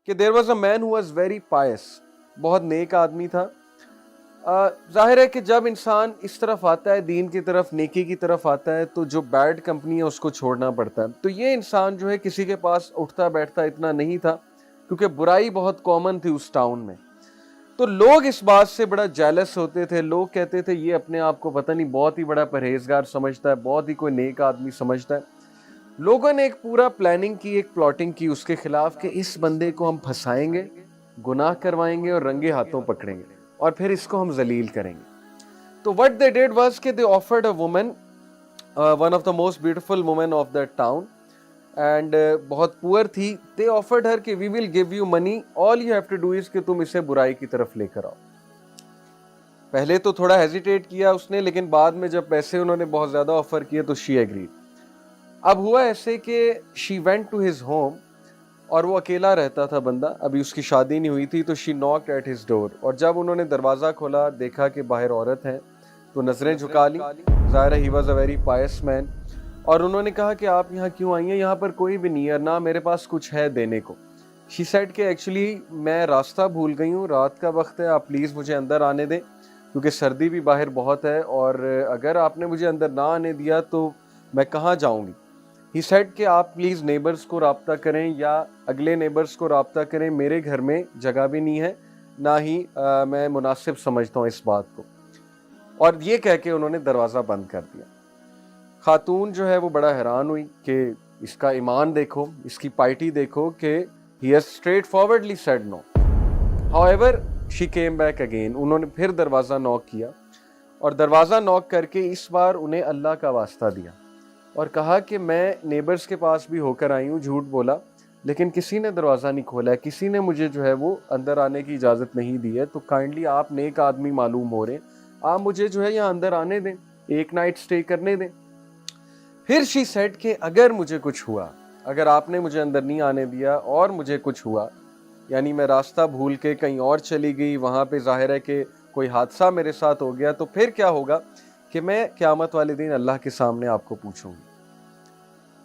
کہ there was a man who was very pious, बहुत नेक आदमी था। जाहिर है कि जब इंसान इस तरफ आता है, दीन की तरफ, नेकी की तरफ आता है, तो जो बैड कंपनी है उसको छोड़ना पड़ता है। तो ये इंसान जो है किसी के पास उठता बैठता इतना नहीं था, क्योंकि बुराई बहुत कॉमन थी उस टाउन में। तो लोग इस बात से बड़ा जेलस होते थे। लोग कहते थे ये अपने आप को पता नहीं बहुत ही बड़ा परहेजगार समझता है, बहुत ही कोई नेक आदमी समझता है। लोगों ने एक पूरा प्लानिंग की, एक प्लॉटिंग की उसके खिलाफ कि इस बंदे को हम फंसाएंगे, गुनाह करवाएंगे और रंगे हाथों पकड़ेंगे और फिर इसको हम जलील करेंगे। तो व्हाट दे डिड वाज कि they offered a woman, one of the most beautiful women of that town, and बहुत पुअर थी। दे ऑफर्ड हर कि we will give you money, all you have to do is कि तुम इसे बुराई की तरफ लेकर आओ। पहले तो थोड़ा हेजिटेट किया उसने, लेकिन बाद में जब पैसे उन्होंने बहुत ज्यादा ऑफर किए तो शी एग्रीड। अब हुआ ऐसे कि she went to his home, और वो अकेला रहता था बंदा, अभी उसकी शादी नहीं हुई थी। तो she knocked at his door, और जब उन्होंने दरवाज़ा खोला, देखा कि बाहर औरत है, तो नजरें झुका ली। ज़ाहिर है he was a very Payas man. और उन्होंने कहा कि आप यहाँ क्यों आई हैं, यहाँ पर कोई भी नहीं है, ना मेरे पास कुछ है देने को। शी सेड कि एक्चुअली मैं रास्ता भूल गई हूँ, रात का वक्त है, आप प्लीज़ मुझे अंदर आने दें, क्योंकि सर्दी भी बाहर बहुत है, और अगर आपने मुझे अंदर ना आने दिया तो मैं कहाँ जाऊँगी। ही सेड कि आप प्लीज़ नेबर्स को राब्ता करें या अगले नेबर्स को राब्ता करें, मेरे घर में जगह भी नहीं है, ना ही मैं मुनासिब समझता हूँ इस बात को। और ये कह के उन्होंने दरवाज़ा बंद कर दिया। खातून जो है वो बड़ा हैरान हुई कि इसका ईमान देखो, इसकी पाइटी देखो कि he has straightforwardly said no. However she came back again, उन्होंने फिर दरवाज़ा नॉक किया, और दरवाज़ा नॉक करके इस बार उन्हें अल्लाह का वास्ता दिया और कहा कि मैं नेबर्स के पास भी होकर आई हूँ, झूठ बोला, लेकिन किसी ने दरवाज़ा नहीं खोला है, किसी ने मुझे जो है वो अंदर आने की इजाज़त नहीं दी है, तो काइंडली आप नेक आदमी मालूम हो रहे हैं, आप मुझे जो है यहाँ अंदर आने दें, एक नाइट स्टे करने दें। फिर शी सेड कि अगर मुझे कुछ हुआ, अगर आपने मुझे अंदर नहीं आने दिया और मुझे कुछ हुआ, यानी मैं रास्ता भूल के कहीं और चली गई, वहाँ पे ज़ाहिर है कि कोई हादसा मेरे साथ हो गया, तो फिर क्या होगा कि मैं क़यामत वाले दिन अल्लाह के सामने आपको पूछूंगी।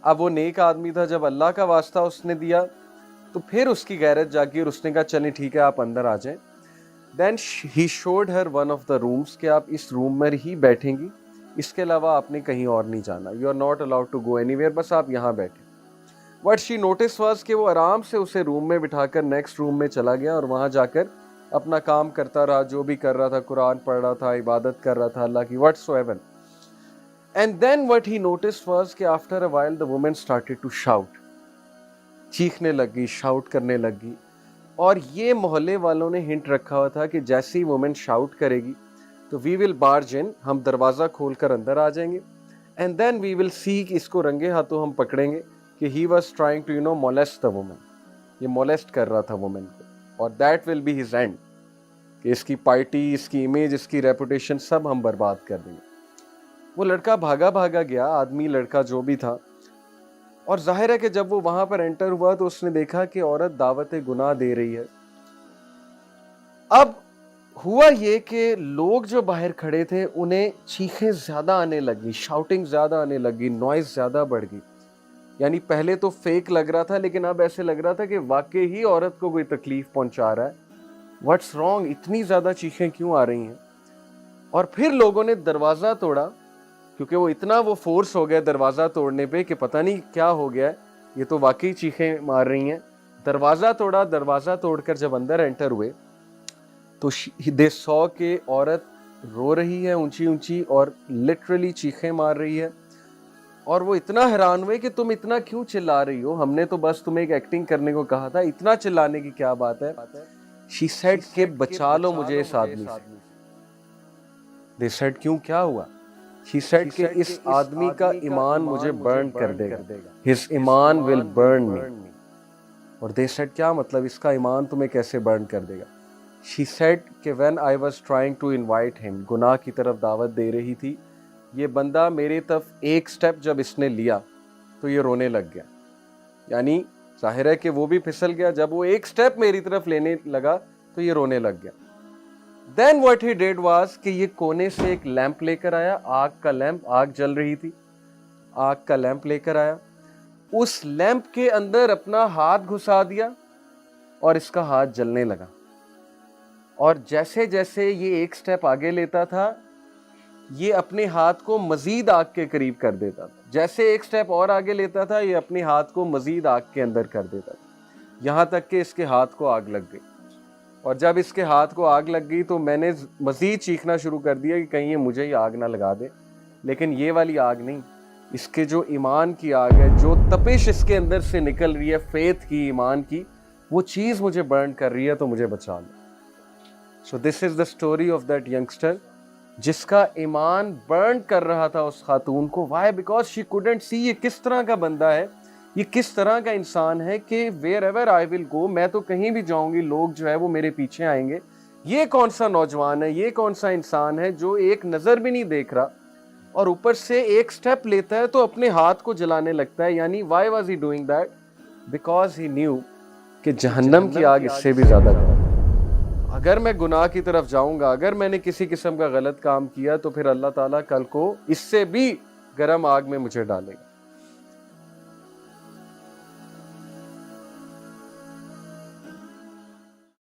अब वो नेक आदमी था, जब अल्लाह का वास्ता उसने दिया तो फिर उसकी गैरत जागी और उसने कहा चलें ठीक है, आप अंदर आ जाएं। Then he showed her one of the rooms कि आप इस रूम में ही बैठेंगी, इसके अलावा आपने कहीं और नहीं जाना, you are not allowed to go anywhere, बस आप यहाँ बैठे। व्हाट शी नोटिस वाज कि वो आराम से उसे रूम में बिठाकर नेक्स्ट रूम में चला गया और वहाँ जाकर अपना काम करता रहा, जो भी कर रहा था, कुरान पढ़ रहा था, इबादत कर रहा था अल्लाह की, whatsoever. And then what he noticed was कि after a while the woman started to shout, चीखने लगी, शाउट करने लगी। और ये मोहल्ले वालों ने हिंट रखा हुआ था कि जैसी वुमेन शाउट करेगी तो वी विल बार्ज इन, हम दरवाज़ा खोलकर अंदर आ जाएंगे, and then we will see कि इसको रंगे हाथों हम पकड़ेंगे कि he was trying to molest the women, ये मोलेस्ट कर रहा था वुमेन को, और that will be his end, कि इसकी पार्टी, इसकी इमेज, इसकी रेपुटेशन सब हम बर्बाद कर देंगे। वो लड़का भागा भागा गया, आदमी लड़का जो भी था, और जाहिर है कि जब वो वहां पर एंटर हुआ तो उसने देखा कि औरत दावत गुनाह दे रही है। अब हुआ ये कि लोग जो बाहर खड़े थे उन्हें चीखें ज्यादा आने लगी, शाउटिंग ज्यादा आने लगी, नॉइज ज्यादा बढ़ गई। यानी पहले तो फेक लग रहा था, लेकिन अब ऐसे लग रहा था कि वाकई ही औरत को कोई तकलीफ पहुंचा रहा है। व्हाट्स रॉन्ग, इतनी ज्यादा चीखें क्यों आ रही हैं। और फिर लोगों ने दरवाजा तोड़ा, क्योंकि वो इतना वो फोर्स हो गया दरवाज़ा तोड़ने पे कि पता नहीं क्या हो गया, ये तो वाकई चीखें मार रही हैं। दरवाज़ा तोड़ा, दरवाज़ा तोड़कर जब अंदर एंटर हुए तो दे सॉ के औरत रो रही है ऊंची ऊंची और लिटरली चीखें मार रही है। और वो इतना हैरान हुए कि तुम इतना क्यों चिल्ला रही हो, हमने तो बस तुम्हें एक एक्टिंग करने को कहा था, इतना चिल्लाने की क्या बात है। शी सेड के बचा लो मुझे इस आदमी से। दे सेड क्यों, क्या हुआ। She said कि इस आदमी का ईमान मुझे बर्न कर देगा, His Iman will burn me। और they said क्या मतलब, इसका ईमान तुम्हें कैसे बर्न कर देगा। She said कि when I was trying to invite him, गुनाह की तरफ दावत दे रही थी, ये बंदा मेरी तरफ एक स्टेप जब इसने लिया तो ये रोने लग गया। यानी जाहिर है कि वो भी फिसल गया, जब वो एक स्टेप मेरी तरफ लेने लगा तो ये रोने लग गया। Then what he did was कि ये कोने से एक लैंप लेकर आया, आग का लैंप, आग जल रही थी, आग का लैंप लेकर आया, उस लैंप के अंदर अपना हाथ घुसा दिया اور اس کا ہاتھ جلنے لگا. اور جیسے جیسے یہ ایک سٹیپ آگے لیتا تھا یہ اپنے ہاتھ کو مزید آگ کے قریب کر دیتا تھا. جیسے ایک سٹیپ اور آگے لیتا تھا یہ اپنے ہاتھ کو مزید آگ کے اندر کر دیتا تھا, یہاں تک کہ اس کے ہاتھ کو آگ لگ گئی. اور جب اس کے ہاتھ کو آگ لگ گئی تو میں نے مزید چیخنا شروع کر دیا کہ کہیں یہ مجھے ہی آگ نہ لگا دے. لیکن یہ والی آگ نہیں, اس کے جو ایمان کی آگ ہے, جو تپش اس کے اندر سے نکل رہی ہے فیتھ کی, ایمان کی, وہ چیز مجھے برن کر رہی ہے تو مجھے بچا لو. So this is the story of that youngster جس کا ایمان برن کر رہا تھا اس خاتون کو. Why? Because she couldn't see یہ کس طرح کا بندہ ہے, یہ کس طرح کا انسان ہے کہ ویئر ایور آئی ول گو, میں تو کہیں بھی جاؤں گی لوگ جو ہے وہ میرے پیچھے آئیں گے. یہ کون سا نوجوان ہے, یہ کون سا انسان ہے جو ایک نظر بھی نہیں دیکھ رہا اور اوپر سے ایک سٹیپ لیتا ہے تو اپنے ہاتھ کو جلانے لگتا ہے. یعنی Y was he doing that? Because he new کہ جہنم کی آگ اس سے بھی زیادہ گرم. اگر میں گناہ کی طرف جاؤں گا, اگر میں نے کسی قسم کا غلط کام کیا تو پھر اللہ تعالیٰ کل کو اس سے بھی گرم آگ میں مجھے ڈالے گا.